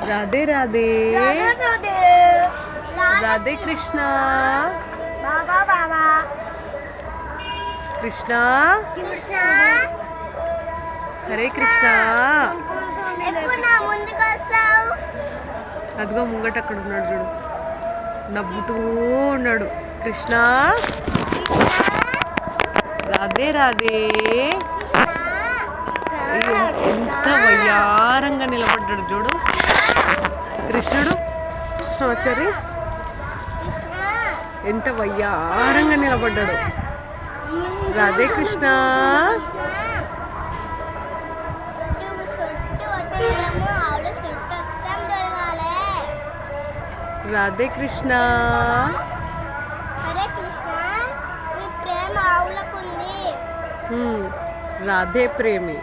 राधे राधे राधे कृष्णा बाबा बाबा कृष्णा कृष्णा हरे कृष्णा ఎప్పుడు నా ముందుకు వస్తావు అదిగో ముంగట అక్కడ ఉన్నాడు చూడు నవ్వుతూ ఉన్నాడు కృష్ణ రాధే రాధే ఎంత వయ్యారంగా నిలబడ్డాడు చూడు కృష్ణుడు కృష్ణాచారి ఎంత వయ్యారంగా నిలబడ్డాడు రాధే కృష్ణ రాధే కృష్ణ హరే కృష్ణ నీ ప్రేమ ఆవులకుంది రాధే ప్రేమి